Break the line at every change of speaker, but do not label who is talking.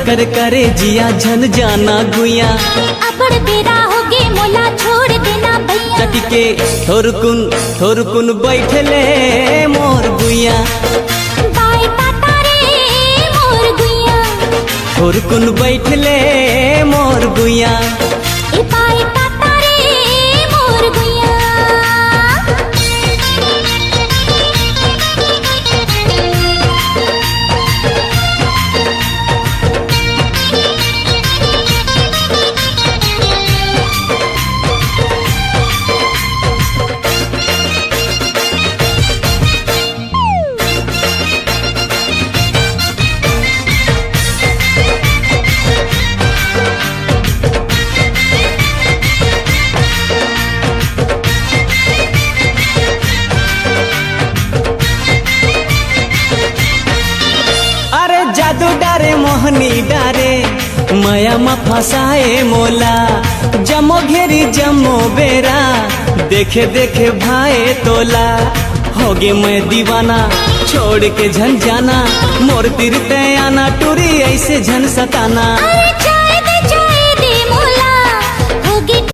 कर करे जिया झन जाना गुया।
अबड़ बेरा होगे मोला छोड़ देना भैया।
चटके थोर कुन बैठले मोर गुया।
बाय टाटा रे मोर गुया।
थोर कुन बैठले मोर गुया।
ए बाय टाटा रे मोर गुया।
जादू डारे मोहनी डारे माया मा फसाए मोला। जमो घेरी जमो बेरा देखे देखे भाए तोला। होगे मैं दीवाना छोड़ के झन जाना मोर तीरते आना टूरी ऐसे झन सताना।